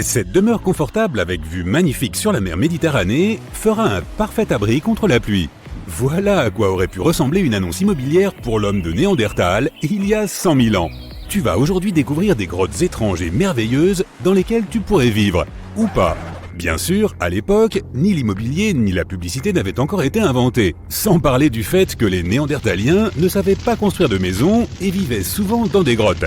Cette demeure confortable avec vue magnifique sur la mer Méditerranée fera un parfait abri contre la pluie. Voilà à quoi aurait pu ressembler une annonce immobilière pour l'homme de Néandertal il y a 100 000 ans. Tu vas aujourd'hui découvrir des grottes étranges et merveilleuses dans lesquelles tu pourrais vivre, ou pas. Bien sûr, à l'époque, ni l'immobilier ni la publicité n'avaient encore été inventés, sans parler du fait que les Néandertaliens ne savaient pas construire de maisons et vivaient souvent dans des grottes.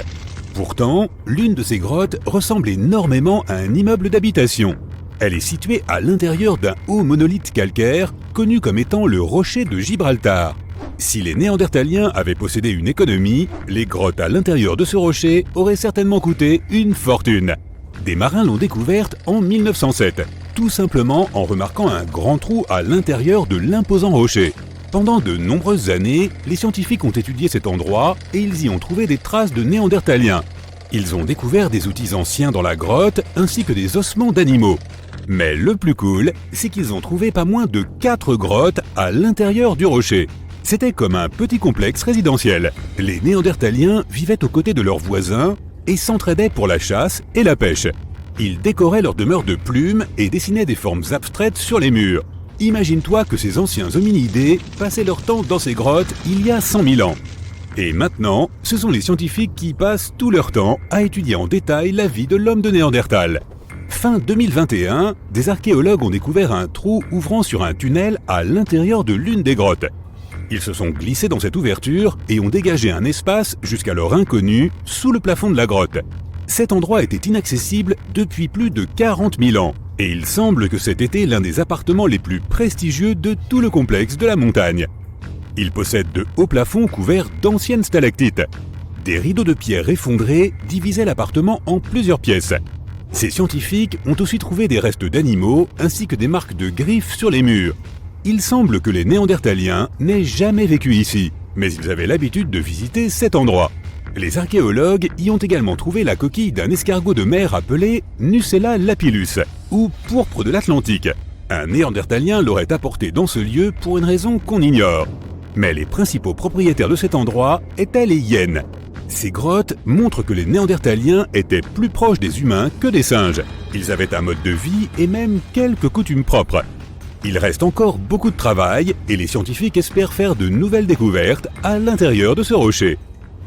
Pourtant, l'une de ces grottes ressemble énormément à un immeuble d'habitation. Elle est située à l'intérieur d'un haut monolithe calcaire, connu comme étant le rocher de Gibraltar. Si les Néandertaliens avaient possédé une économie, les grottes à l'intérieur de ce rocher auraient certainement coûté une fortune. Des marins l'ont découverte en 1907, tout simplement en remarquant un grand trou à l'intérieur de l'imposant rocher. Pendant de nombreuses années, les scientifiques ont étudié cet endroit et ils y ont trouvé des traces de Néandertaliens. Ils ont découvert des outils anciens dans la grotte ainsi que des ossements d'animaux. Mais le plus cool, c'est qu'ils ont trouvé pas moins de 4 grottes à l'intérieur du rocher. C'était comme un petit complexe résidentiel. Les Néandertaliens vivaient aux côtés de leurs voisins et s'entraidaient pour la chasse et la pêche. Ils décoraient leur demeure de plumes et dessinaient des formes abstraites sur les murs. Imagine-toi que ces anciens hominidés passaient leur temps dans ces grottes il y a 100 000 ans. Et maintenant, ce sont les scientifiques qui passent tout leur temps à étudier en détail la vie de l'homme de Néandertal. Fin 2021, des archéologues ont découvert un trou ouvrant sur un tunnel à l'intérieur de l'une des grottes. Ils se sont glissés dans cette ouverture et ont dégagé un espace jusqu'alors inconnu sous le plafond de la grotte. Cet endroit était inaccessible depuis plus de 40 000 ans et il semble que cet était l'un des appartements les plus prestigieux de tout le complexe de la montagne. Il possède de hauts plafonds couverts d'anciennes stalactites. Des rideaux de pierre effondrés divisaient l'appartement en plusieurs pièces. Ces scientifiques ont aussi trouvé des restes d'animaux ainsi que des marques de griffes sur les murs. Il semble que les Néandertaliens n'aient jamais vécu ici, mais ils avaient l'habitude de visiter cet endroit. Les archéologues y ont également trouvé la coquille d'un escargot de mer appelé Nucella lapillus, ou pourpre de l'Atlantique. Un Néandertalien l'aurait apporté dans ce lieu pour une raison qu'on ignore. Mais les principaux propriétaires de cet endroit étaient les hyènes. Ces grottes montrent que les Néandertaliens étaient plus proches des humains que des singes. Ils avaient un mode de vie et même quelques coutumes propres. Il reste encore beaucoup de travail et les scientifiques espèrent faire de nouvelles découvertes à l'intérieur de ce rocher.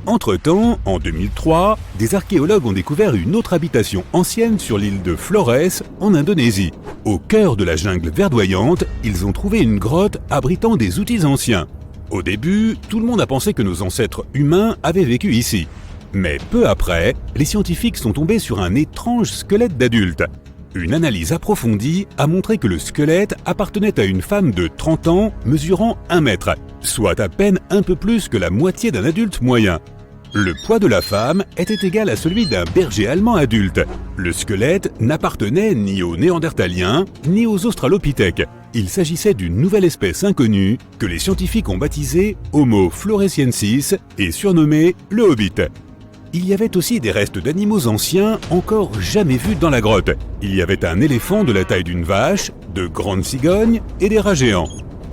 Entre-temps, en 2003, des archéologues ont découvert une autre habitation ancienne sur l'île de Flores, en Indonésie. Au cœur de la jungle verdoyante, ils ont trouvé une grotte abritant des outils anciens. Au début, tout le monde a pensé que nos ancêtres humains avaient vécu ici. Mais peu après, les scientifiques sont tombés sur un étrange squelette d'adulte. Une analyse approfondie a montré que le squelette appartenait à une femme de 30 ans mesurant 1 mètre, soit à peine un peu plus que la moitié d'un adulte moyen. Le poids de la femme était égal à celui d'un berger allemand adulte. Le squelette n'appartenait ni aux Néandertaliens ni aux Australopithèques. Il s'agissait d'une nouvelle espèce inconnue que les scientifiques ont baptisée Homo floresiensis et surnommée le Hobbit. Il y avait aussi des restes d'animaux anciens encore jamais vus dans la grotte. Il y avait un éléphant de la taille d'une vache, de grandes cigognes et des rats géants.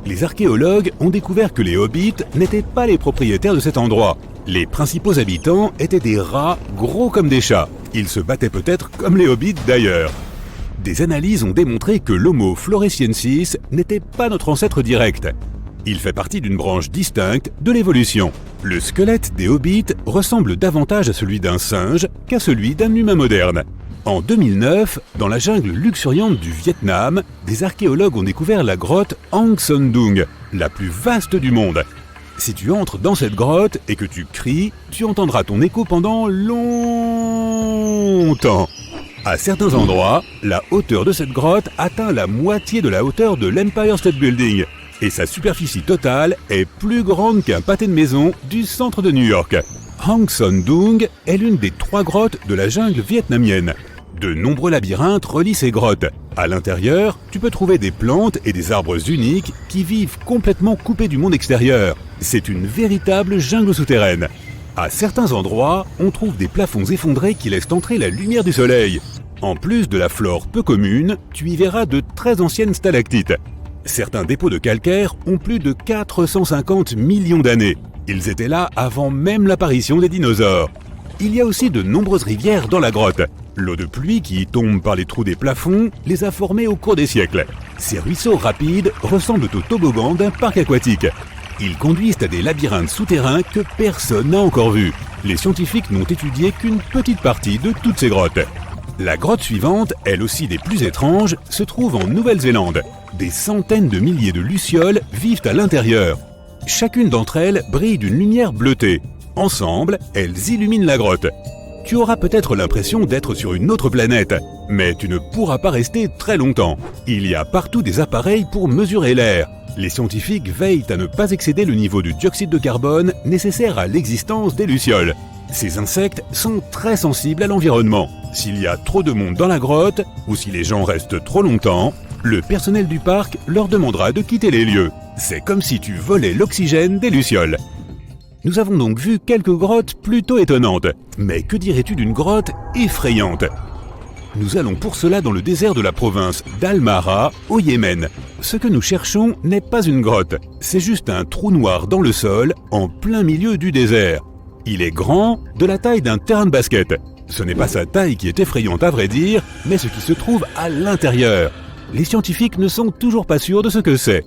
Les archéologues ont découvert que les hobbits n'étaient pas les propriétaires de cet endroit. Les principaux habitants étaient des rats gros comme des chats. Ils se battaient peut-être comme les hobbits d'ailleurs. Des analyses ont démontré que l'Homo floresiensis n'était pas notre ancêtre direct. Il fait partie d'une branche distincte de l'évolution. Le squelette des hobbits ressemble davantage à celui d'un singe qu'à celui d'un humain moderne. En 2009, dans la jungle luxuriante du Vietnam, des archéologues ont découvert la grotte Hang Son Doong, la plus vaste du monde. Si tu entres dans cette grotte et que tu cries, tu entendras ton écho pendant longtemps. À certains endroits, la hauteur de cette grotte atteint la moitié de la hauteur de l'Empire State Building. Et sa superficie totale est plus grande qu'un pâté de maison du centre de New York. Hang Son Doong est l'une des 3 grottes de la jungle vietnamienne. De nombreux labyrinthes relient ces grottes. À l'intérieur, tu peux trouver des plantes et des arbres uniques qui vivent complètement coupés du monde extérieur. C'est une véritable jungle souterraine. À certains endroits, on trouve des plafonds effondrés qui laissent entrer la lumière du soleil. En plus de la flore peu commune, tu y verras de très anciennes stalactites. Certains dépôts de calcaire ont plus de 450 millions d'années. Ils étaient là avant même l'apparition des dinosaures. Il y a aussi de nombreuses rivières dans la grotte. L'eau de pluie qui tombe par les trous des plafonds les a formés au cours des siècles. Ces ruisseaux rapides ressemblent aux toboggans d'un parc aquatique. Ils conduisent à des labyrinthes souterrains que personne n'a encore vus. Les scientifiques n'ont étudié qu'une petite partie de toutes ces grottes. La grotte suivante, elle aussi des plus étranges, se trouve en Nouvelle-Zélande. Des centaines de milliers de lucioles vivent à l'intérieur. Chacune d'entre elles brille d'une lumière bleutée. Ensemble, elles illuminent la grotte. Tu auras peut-être l'impression d'être sur une autre planète, mais tu ne pourras pas rester très longtemps. Il y a partout des appareils pour mesurer l'air. Les scientifiques veillent à ne pas excéder le niveau de dioxyde de carbone nécessaire à l'existence des lucioles. Ces insectes sont très sensibles à l'environnement. S'il y a trop de monde dans la grotte, ou si les gens restent trop longtemps, le personnel du parc leur demandera de quitter les lieux. C'est comme si tu volais l'oxygène des lucioles. Nous avons donc vu quelques grottes plutôt étonnantes. Mais que dirais-tu d'une grotte effrayante ? Nous allons pour cela dans le désert de la province d'Al-Mahra, au Yémen. Ce que nous cherchons n'est pas une grotte, c'est juste un trou noir dans le sol, en plein milieu du désert. Il est grand, de la taille d'un terrain de basket. Ce n'est pas sa taille qui est effrayante à vrai dire, mais ce qui se trouve à l'intérieur. Les scientifiques ne sont toujours pas sûrs de ce que c'est.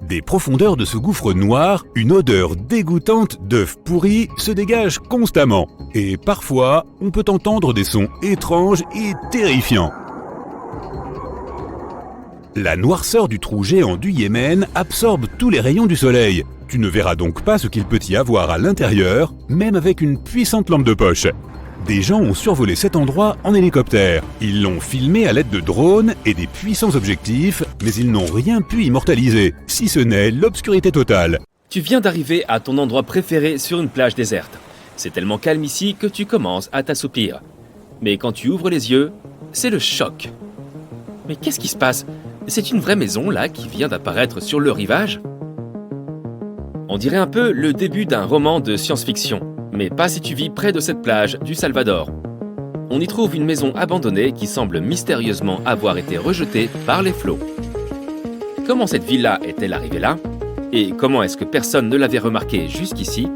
Des profondeurs de ce gouffre noir, une odeur dégoûtante d'œufs pourris se dégage constamment. Et parfois, on peut entendre des sons étranges et terrifiants. La noirceur du trou géant du Yémen absorbe tous les rayons du soleil. Tu ne verras donc pas ce qu'il peut y avoir à l'intérieur, même avec une puissante lampe de poche. Des gens ont survolé cet endroit en hélicoptère. Ils l'ont filmé à l'aide de drones et des puissants objectifs, mais ils n'ont rien pu immortaliser, si ce n'est l'obscurité totale. Tu viens d'arriver à ton endroit préféré sur une plage déserte. C'est tellement calme ici que tu commences à t'assoupir. Mais quand tu ouvres les yeux, c'est le choc. Mais qu'est-ce qui se passe ? C'est une vraie maison là qui vient d'apparaître sur le rivage ? On dirait un peu le début d'un roman de science-fiction. Mais pas si tu vis près de cette plage du Salvador. On y trouve une maison abandonnée qui semble mystérieusement avoir été rejetée par les flots. Comment cette villa est-elle arrivée là ? Et comment est-ce que personne ne l'avait remarquée jusqu'ici ?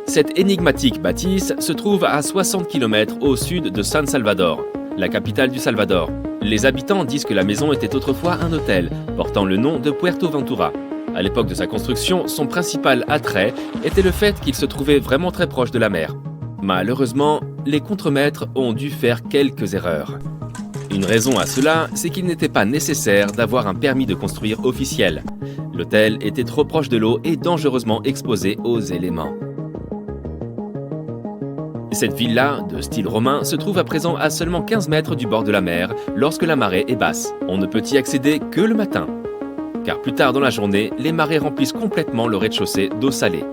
Cette énigmatique bâtisse se trouve à 60 km au sud de San Salvador, la capitale du Salvador. Les habitants disent que la maison était autrefois un hôtel, portant le nom de Puerto Ventura. À l'époque de sa construction, son principal attrait était le fait qu'il se trouvait vraiment très proche de la mer. Malheureusement, les contremaîtres ont dû faire quelques erreurs. Une raison à cela, c'est qu'il n'était pas nécessaire d'avoir un permis de construire officiel. L'hôtel était trop proche de l'eau et dangereusement exposé aux éléments. Cette villa, de style romain, se trouve à présent à seulement 15 mètres du bord de la mer lorsque la marée est basse. On ne peut y accéder que le matin. Car plus tard dans la journée, les marées remplissent complètement le rez-de-chaussée d'eau salée.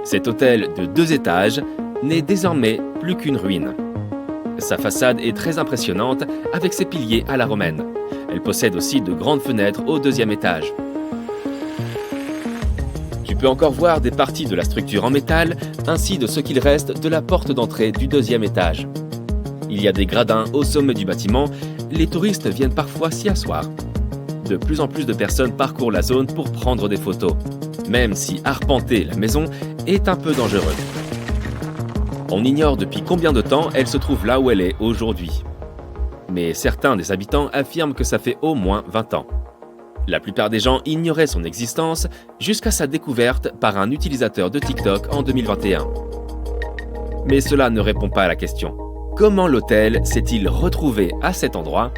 Cet hôtel de 2 étages n'est désormais plus qu'une ruine. Sa façade est très impressionnante avec ses piliers à la romaine. Elle possède aussi de grandes fenêtres au 2e étage. Tu peux encore voir des parties de la structure en métal, ainsi de ce qu'il reste de la porte d'entrée du 2e étage. Il y a des gradins au sommet du bâtiment, les touristes viennent parfois s'y asseoir. De plus en plus de personnes parcourent la zone pour prendre des photos, même si arpenter la maison est un peu dangereux. On ignore depuis combien de temps elle se trouve là où elle est aujourd'hui. Mais certains des habitants affirment que ça fait au moins 20 ans. La plupart des gens ignoraient son existence jusqu'à sa découverte par un utilisateur de TikTok en 2021. Mais cela ne répond pas à la question. Comment l'hôtel s'est-il retrouvé à cet endroit ?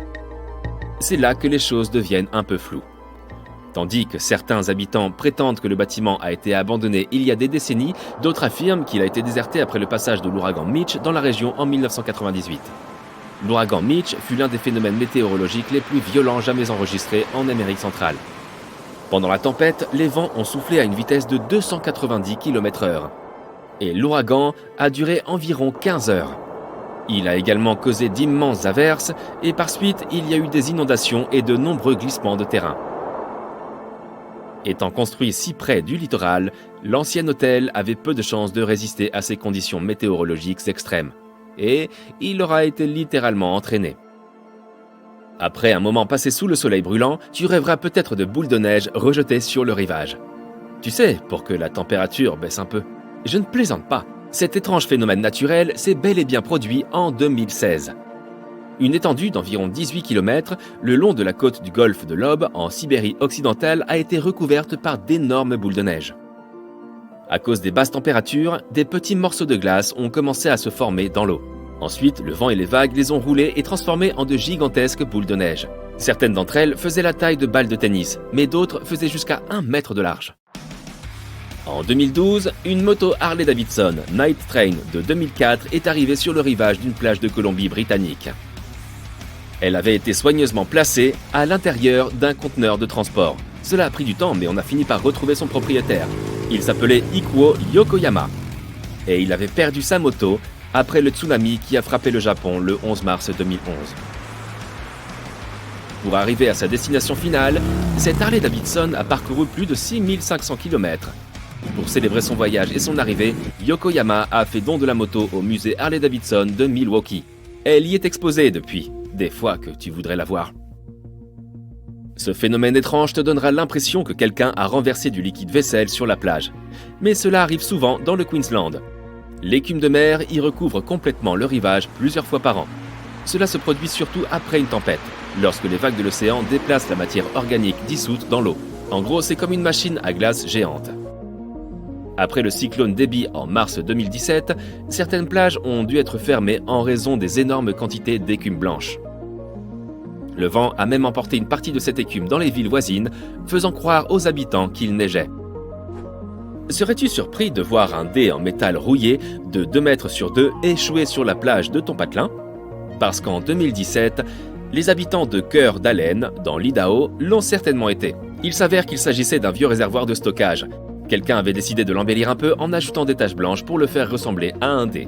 C'est là que les choses deviennent un peu floues. Tandis que certains habitants prétendent que le bâtiment a été abandonné il y a des décennies, d'autres affirment qu'il a été déserté après le passage de l'ouragan Mitch dans la région en 1998. L'ouragan Mitch fut l'un des phénomènes météorologiques les plus violents jamais enregistrés en Amérique centrale. Pendant la tempête, les vents ont soufflé à une vitesse de 290 km/h. Et l'ouragan a duré environ 15 heures. Il a également causé d'immenses averses et par suite, il y a eu des inondations et de nombreux glissements de terrain. Étant construit si près du littoral, l'ancien hôtel avait peu de chances de résister à ces conditions météorologiques extrêmes. Et il aura été littéralement entraîné. Après un moment passé sous le soleil brûlant, tu rêveras peut-être de boules de neige rejetées sur le rivage. Tu sais, pour que la température baisse un peu. Je ne plaisante pas. Cet étrange phénomène naturel s'est bel et bien produit en 2016. Une étendue d'environ 18 km le long de la côte du golfe de l'Ob, en Sibérie occidentale, a été recouverte par d'énormes boules de neige. À cause des basses températures, des petits morceaux de glace ont commencé à se former dans l'eau. Ensuite, le vent et les vagues les ont roulés et transformés en de gigantesques boules de neige. Certaines d'entre elles faisaient la taille de balles de tennis, mais d'autres faisaient jusqu'à 1 mètre de large. En 2012, une moto Harley-Davidson Night Train de 2004 est arrivée sur le rivage d'une plage de Colombie-Britannique. Elle avait été soigneusement placée à l'intérieur d'un conteneur de transport. Cela a pris du temps, mais on a fini par retrouver son propriétaire. Il s'appelait Ikuo Yokoyama. Et il avait perdu sa moto après le tsunami qui a frappé le Japon le 11 mars 2011. Pour arriver à sa destination finale, cette Harley-Davidson a parcouru plus de 6500 km. Pour célébrer son voyage et son arrivée, Yokoyama a fait don de la moto au musée Harley-Davidson de Milwaukee. Elle y est exposée depuis, des fois que tu voudrais la voir. Ce phénomène étrange te donnera l'impression que quelqu'un a renversé du liquide vaisselle sur la plage. Mais cela arrive souvent dans le Queensland. L'écume de mer y recouvre complètement le rivage plusieurs fois par an. Cela se produit surtout après une tempête, lorsque les vagues de l'océan déplacent la matière organique dissoute dans l'eau. En gros, c'est comme une machine à glace géante. Après le cyclone Debby en mars 2017, certaines plages ont dû être fermées en raison des énormes quantités d'écume blanche. Le vent a même emporté une partie de cette écume dans les villes voisines, faisant croire aux habitants qu'il neigeait. Serais-tu surpris de voir un dé en métal rouillé de 2 mètres sur 2 échouer sur la plage de ton patelin? Parce qu'en 2017, les habitants de Cœur d'Allen, dans l'Idaho, l'ont certainement été. Il s'avère qu'il s'agissait d'un vieux réservoir de stockage. Quelqu'un avait décidé de l'embellir un peu en ajoutant des taches blanches pour le faire ressembler à un dé.